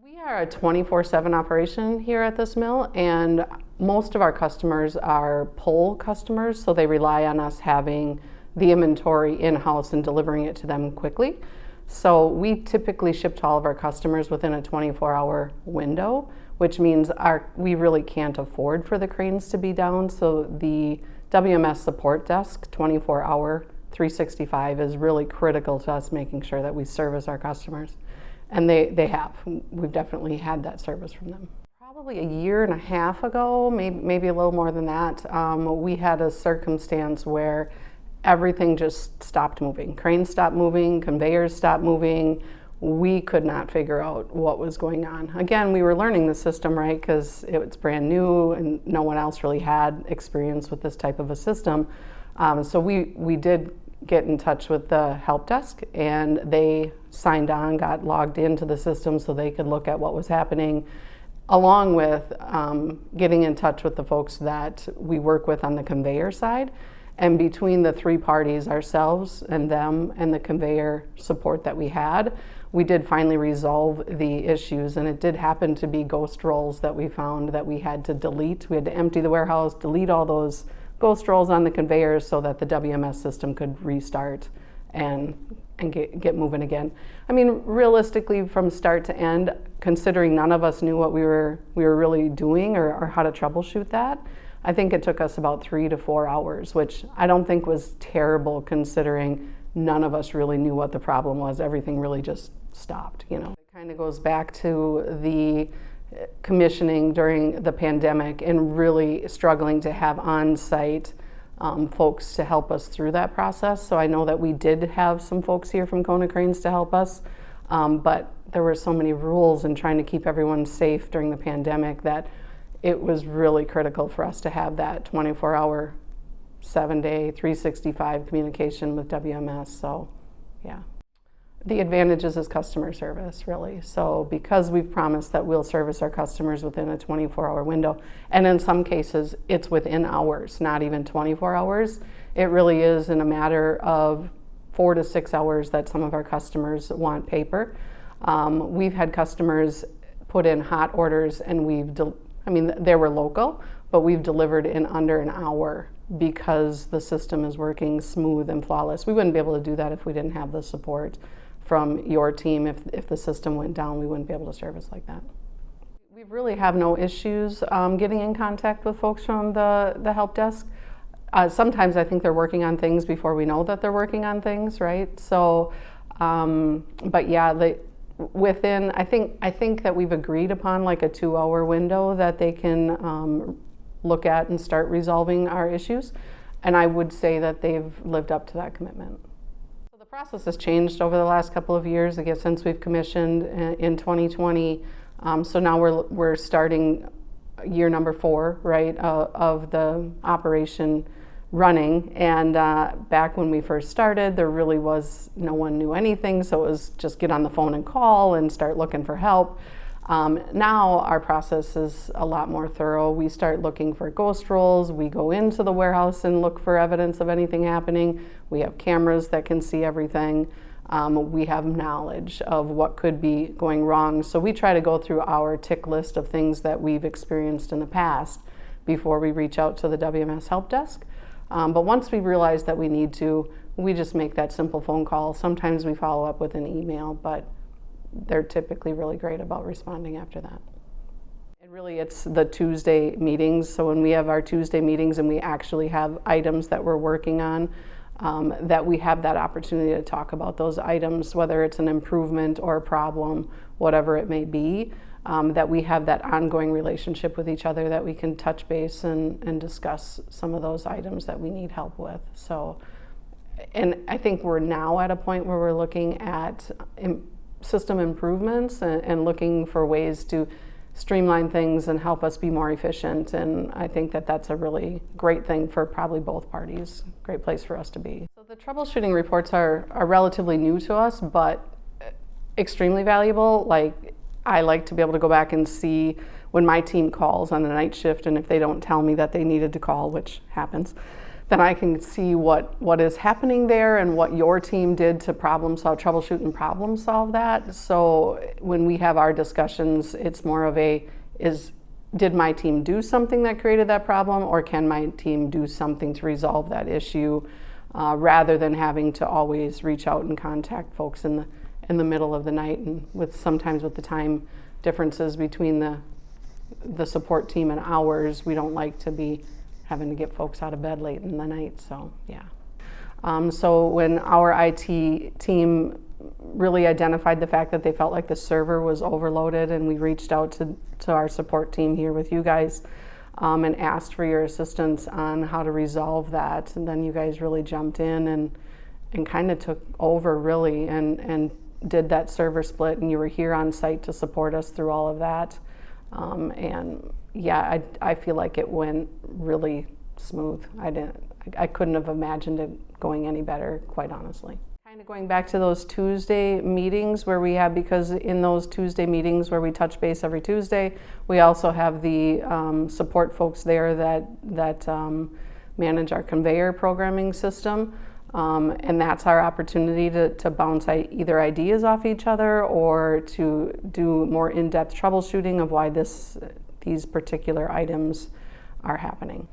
We are a 24/7 operation here at this mill, and most of our customers are pull customers, so they rely on us having the inventory in-house and delivering it to them quickly. So we typically ship to all of our customers within a 24-hour window, which means we really can't afford for the cranes to be down. So the WMS support desk, 24-hour, 365, is really critical to us making sure that we service our customers. And they have. We've definitely had that service from them. Probably a year and a half ago, maybe a little more than that, we had a circumstance where everything just stopped moving. Cranes stopped moving, conveyors stopped moving. We could not figure out what was going on. Again, we were learning the system, right, because it's brand new and no one else really had experience with this type of a system. So we did get in touch with the help desk, and they signed on, got logged into the system so they could look at what was happening, along with getting in touch with the folks that we work with on the conveyor side. And between the three parties, ourselves and them and the conveyor support that we had, we did finally resolve the issues. And it did happen to be ghost rolls that we found that we had to delete. We had to empty the warehouse, delete all those ghost rolls on the conveyors so that the WMS system could restart and get moving again. I mean, realistically, from start to end, considering none of us knew what we were really doing or how to troubleshoot that, I think it took us about 3 to 4 hours, which I don't think was terrible considering none of us really knew what the problem was. Everything really just stopped, you know. It kind of goes back to the commissioning during the pandemic and really struggling to have on-site folks to help us through that process. So I know that we did have some folks here from Kona Cranes to help us, but there were so many rules and trying to keep everyone safe during the pandemic that it was really critical for us to have that 24-hour, 7-day, 365 communication with WMS. So, yeah. The advantages is customer service, really. So because we've promised that we'll service our customers within a 24-hour window, and in some cases it's within hours, not even 24 hours, it really is in a matter of 4 to 6 hours that some of our customers want paper. We've had customers put in hot orders and they were local, but we've delivered in under an hour because the system is working smooth and flawless. We wouldn't be able to do that if we didn't have the support from your team. If the system went down, we wouldn't be able to service like that. We really have no issues getting in contact with folks from the help desk. Sometimes I think they're working on things before we know that they're working on things, right? So, but yeah, I think that we've agreed upon like a 2-hour window that they can look at and start resolving our issues, and I would say that they've lived up to that commitment. So the process has changed over the last couple of years, I guess, since we've commissioned in 2020. So now we're starting year number 4, right, of the operation running, and back when we first started, there really was no one knew anything, so it was just get on the phone and call and start looking for help. Now our process is a lot more thorough. We start looking for ghost rolls. We go into the warehouse and look for evidence of anything happening. We have cameras that can see everything. We have knowledge of what could be going wrong, so we try to go through our tick list of things that we've experienced in the past before we reach out to the WMS help desk. But once we realize that we need to, we just make that simple phone call. Sometimes we follow up with an email, but they're typically really great about responding after that. And really, it's the Tuesday meetings. So when we have our Tuesday meetings and we actually have items that we're working on, that we have that opportunity to talk about those items, whether it's an improvement or a problem, whatever it may be. That we have that ongoing relationship with each other, that we can touch base and discuss some of those items that we need help with. So, and I think we're now at a point where we're looking at system improvements and looking for ways to streamline things and help us be more efficient. And I think that that's a really great thing for probably both parties. Great place for us to be. So the troubleshooting reports are relatively new to us, but extremely valuable. I like to be able to go back and see when my team calls on the night shift, and if they don't tell me that they needed to call, which happens then I can see what is happening there and what your team did to troubleshoot and problem solve that. So when we have our discussions, it's more of did my team do something that created that problem, or can my team do something to resolve that issue, rather than having to always reach out and contact folks in the middle of the night, and sometimes with the time differences between the support team and ours, we don't like to be having to get folks out of bed late in the night. So yeah. So when our IT team really identified the fact that they felt like the server was overloaded, and we reached out to our support team here with you guys, and asked for your assistance on how to resolve that. And then you guys really jumped in and kind of took over really and did that server split, and you were here on site to support us through all of that. And yeah, I feel like it went really smooth. I couldn't have imagined it going any better, quite honestly. Kind of going back to those Tuesday meetings where we have, because in those Tuesday meetings where we touch base every Tuesday, we also have the support folks there that manage our conveyor programming system. And that's our opportunity to bounce either ideas off each other, or to do more in-depth troubleshooting of why these particular items are happening.